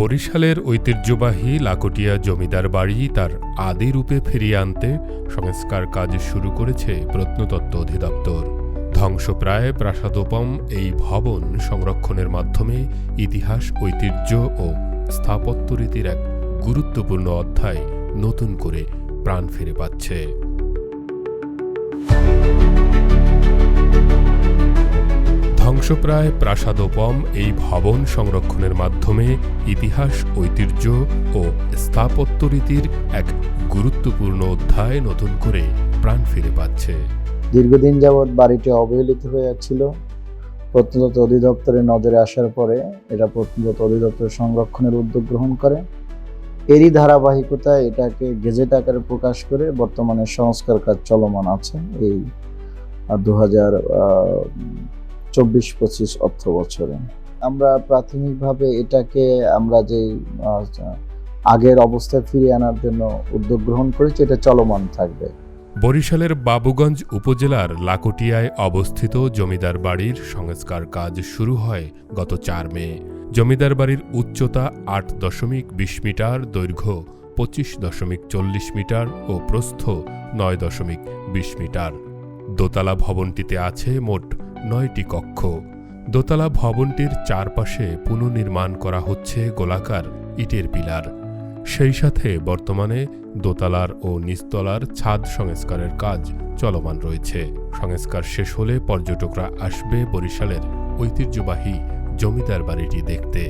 বরিশালের ঐতিহ্যবাহী লাকটিয়া জমিদার বাড়ি তার আদি রূপে ফিরিয়ে আনতে সংস্কার কাজ শুরু করেছে প্রত্নতত্ত্ব অধিদপ্তর। ধ্বংসপ্রায় প্রাসাদোপম এই ভবন সংরক্ষণের মাধ্যমে ইতিহাস, ঐতিহ্য ও স্থাপত্যরীতির এক গুরুত্বপূর্ণ অধ্যায় নতুন করে প্রাণ ফিরে পাচ্ছে। ধ্বংসপ্রায় প্রাসাদোপম এই ভবন সংরক্ষণের মাধ্যমে ইতিহাস, ঐতিহ্য ও স্থাপত্যরীতির এক গুরুত্বপূর্ণ অধ্যায় নতুন করে প্রাণ ফিরে পাচ্ছে। দীর্ঘদিন যাবৎ বাড়িটি অবহেলিত হয়ে ছিল। প্রত্নতত্ত্ব অধিদপ্তরের নজরে আসার পরে এটা প্রত্নতত্ত্ব অধিদপ্তর সংরক্ষণের উদ্যোগ গ্রহণ করে। এরই ধারাবাহিকতায় এটাকে গেজেট আকারে প্রকাশ করে বর্তমানে সংস্কার কাজ চলমান আছে। এই 2024-25 অর্থ বছরে আমরা প্রাথমিকভাবে এটাকে যে আগের অবস্থায় ফিরিয়ে আনার জন্য উদ্যোগ গ্রহণ করেছি, এটা চলমান থাকবে। বরিশালের বাবুগঞ্জ উপজেলার লাকটিয়ায় অবস্থিত জমিদার বাড়ির সংস্কার কাজ শুরু হয় গত 4 মে। জমিদার বাড়ির উচ্চতা 8.20 মিটার, দৈর্ঘ্য 25.40 মিটার ও প্রস্থ 9.20 মিটার। দোতলা ভবনটিতে আছে মোট 9টি কক্ষ। দোতলা ভবনটির চারপাশে পুনর্নির্মাণ করা হচ্ছে গোলাকার ইটের পিলার। সেই সাথে বর্তমানে দোতলার ও নিচতলার ছাদ সংস্কারের কাজ চলমান রয়েছে। সংস্কার শেষ হলে পর্যটকরা আসবে বরিশালের ঐতিহ্যবাহী জমিদার বাড়িটি দেখতে।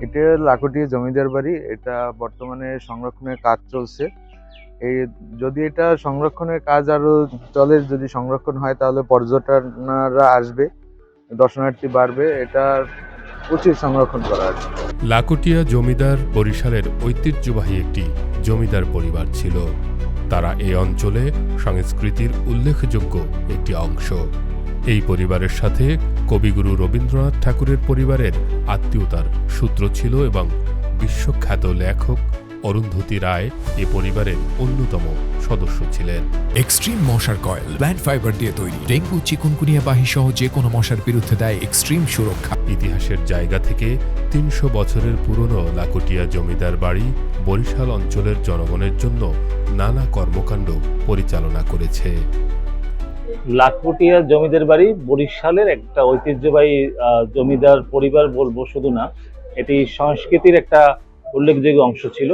এটা লাকটিয়া জমিদার বাড়ি, এটা বর্তমানে সংরক্ষণের কাজ চলছে। যদি এটা সংরক্ষণের কাজ আরো চলে, যদি সংরক্ষণ হয় তাহলে পর্যটকরা আসবে, দর্শনার্থী বাড়বে। এটা উচিত সংরক্ষণ করা আছে। লাকটিয়া জমিদার বরিশালের ঐতিহ্যবাহী একটি জমিদার পরিবার ছিল। তারা এই অঞ্চলে সংস্কৃতির উল্লেখযোগ্য একটি অংশ। এই পরিবারের সাথে কবিগুরু রবীন্দ্রনাথ ঠাকুরের পরিবারের আত্মীয়তার সূত্র ছিল এবং বিশ্বখ্যাত লেখক অরুন্ধতী রায় এ পরিবারের অন্যতম সদস্য ছিলেন। এক্সট্রিম মশার কয়েল প্ল্যান্ট ফাইবার দিয়ে তৈরি, ডেঙ্গু, চিকুনগুনিয়া বাহি সহ যে কোনো মশার বিরুদ্ধে দেয় এক্সট্রিম সুরক্ষা। ইতিহাসের জায়গা থেকে 300 বছরের পুরনো লাকটিয়া জমিদার বাড়ি বরিশাল অঞ্চলের জনগণের জন্য নানা কর্মকাণ্ড পরিচালনা করেছে। লাকটিয়া জমিদার বাড়ি বরিশালের একটা ঐতিহ্যবাহী জমিদার পরিবার বলবো শুধু না, এটি সংস্কৃতির একটা উল্লেখযোগ্য অংশ ছিল।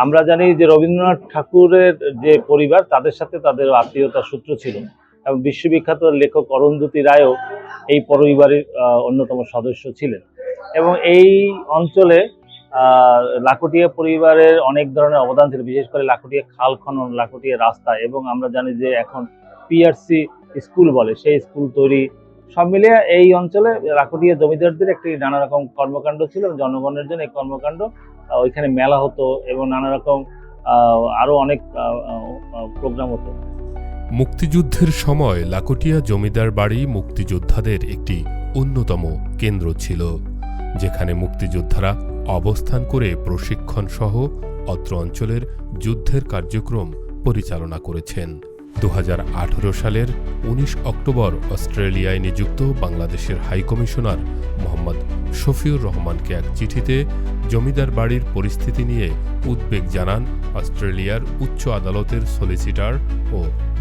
আমরা জানি যে রবীন্দ্রনাথ ঠাকুরের যে পরিবার, তাদের সাথে তাদের আত্মীয়তার সূত্র ছিল এবং বিশ্ববিখ্যাত লেখক অরুন্ধতী রায়ও এই পরিবারের অন্যতম সদস্য ছিলেন। এবং এই অঞ্চলে লাকটিয়া পরিবারের অনেক ধরনের অবদান ছিল, বিশেষ করে লাকটিয়া খাল খনন, লাকটিয়া রাস্তা, এবং আমরা জানি যে এখন পিআরসি স্কুল বলে, সেই স্কুল তৈরি, সব মিলিয়ে এই অঞ্চলে লাকটিয়া জমিদারদের একটি নানা রকম কর্মকাণ্ড ছিল। জনগণের জন্য এই কর্মকাণ্ড, ওইখানে মেলা হতো এবং নানা রকম আরো অনেক প্রোগ্রাম হতো। মুক্তিযুদ্ধের সময় লাকটিয়া জমিদার বাড়ি মুক্তিযোদ্ধাদের একটি অন্যতম কেন্দ্র ছিল, যেখানে মুক্তিযোদ্ধারা অবস্থান করে প্রশিক্ষণ সহ অত্র অঞ্চলের যুদ্ধের কার্যক্রম পরিচালনা করেছেন। 2018 সালের 19 অক্টোবর অস্ট্রেলিয়ায় নিযুক্ত বাংলাদেশের হাইকমিশনার মোহাম্মদ শফিউর রহমানকে এক চিঠিতে জমিদার বাড়ির পরিস্থিতি নিয়ে উদ্বেগ জানান অস্ট্রেলিয়ার উচ্চ আদালতের সলিসিটার ও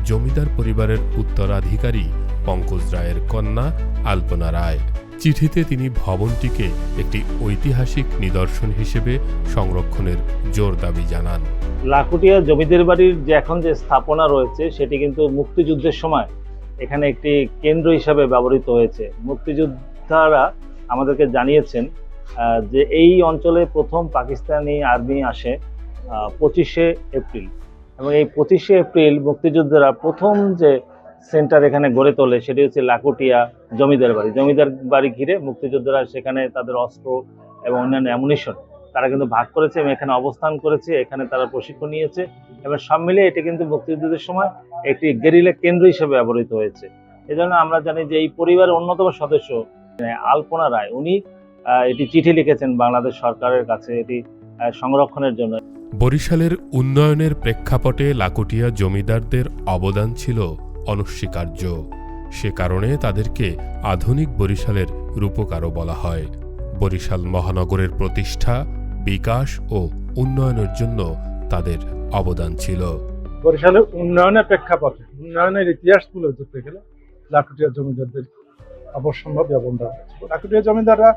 জমিদার পরিবারের উত্তরাধিকারী পঙ্কজ রায়ের কন্যা আলপনা রায়। চিঠিতে তিনি ভবনটিকে একটি ঐতিহাসিক নিদর্শন হিসেবে সংরক্ষণের জোর দাবি জানান। লাকটিয়া জমিদার বাড়ির যে এখন যে স্থাপনা রয়েছে, সেটি কিন্তু মুক্তিযুদ্ধের সময় এখানে একটি কেন্দ্র হিসাবে ব্যবহৃত হয়েছে। মুক্তিযোদ্ধারা আমাদেরকে জানিয়েছেন যে এই অঞ্চলে প্রথম পাকিস্তানি আর্মি আসে 25শে এপ্রিল, এবং এই 25শে এপ্রিল মুক্তিযোদ্ধারা প্রথম যে সেন্টার এখানে গড়ে তোলে সেটি হচ্ছে লাকটিয়া জমিদার বাড়ি। জমিদার বাড়ি ঘিরে মুক্তিযোদ্ধারা সেখানে তাদের অস্ত্র এবং অন্যান্য অ্যামুনিশন তারা কিন্তু ভাগ করেছে এবং এখানে অবস্থান করেছে, এখানে তারা প্রশিক্ষণ নিয়েছে, এবং সব মিলিয়ে এটি কিন্তু মুক্তিযুদ্ধের সময় একটি গেরিলা কেন্দ্র হিসেবে ব্যবহৃত হয়েছে। এজন্য আমরা জানি যে এই পরিবারের অন্যতম সদস্য আলপনা রায়, উনি এটি চিঠি লিখেছেন বাংলাদেশ সরকারের কাছে এটি সংরক্ষণের জন্য। বরিশালের উন্নয়নের প্রেক্ষাপটে লাকটিয়া জমিদারদের অবদান ছিল অনস্বীকার্য। সে কারণে তাদেরকে আধুনিক বরিশালের রূপকারও বলা হয়। বরিশাল মহানগরের প্রতিষ্ঠা বিকাশ ও উন্নয়নের জন্য তাদের অবদান ছিল। বরিশালের উন্নয়নের প্রেক্ষাপটে উন্নয়নের ইতিহাস তুলে ধরতে গেলে লাখুটিয়া জমিদারদের অবশ্যম্ভাবী অবদান আছে। লাখুটিয়া জমিদাররা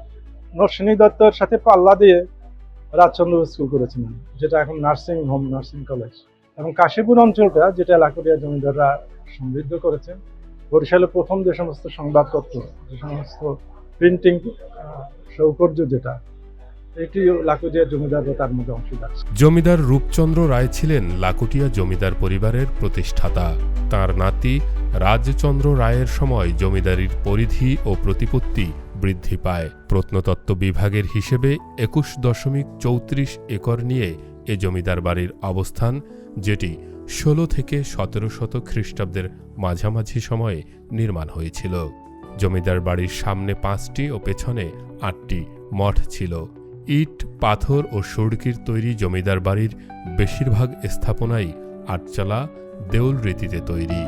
নরসিংহ দত্তর সাথে পাল্লা দিয়ে রাজচন্দ্র স্কুল করেছিলেন, যেটা এখন নার্সিং হোম, নার্সিং কলেজ, এবং কাশীপুর অঞ্চলটা যেটা লাখুটিয়া জমিদাররা সমৃদ্ধ করেছেন। বরিশালের প্রথম যে সমস্ত সংবাদপত্র, যে সমস্ত প্রিন্টিং সৌকর্য, যেটা এটি লাখুটিয়া জমিদাররা তার মধ্যে অংশীদার। জমিদার রূপচন্দ্র রায় ছিলেন লাকুটিয়া জমিদার পরিবারের প্রতিষ্ঠাতা। তার নাতি রাজচন্দ্র রায়ের সময় জমিদারির পরিধি ও প্রতিপত্তি বৃদ্ধি পায়। প্রত্নতত্ত্ব বিভাগের হিসেবে 21.34 একর নিয়ে এ জমিদার বাড়ির অবস্থান, যেটি 16 থেকে 1700 খ্রিস্টাব্দের মাঝামাঝি সময়ে নির্মাণ হয়েছিল। জমিদার বাড়ির সামনে 5টি ও পেছনে 8টি মঠ ছিল। ইট, পাথর ও সুড়কির তৈরি জমিদার বাড়ির বেশিরভাগ স্থাপনাই আটচালা দেউল রীতিতে তৈরি।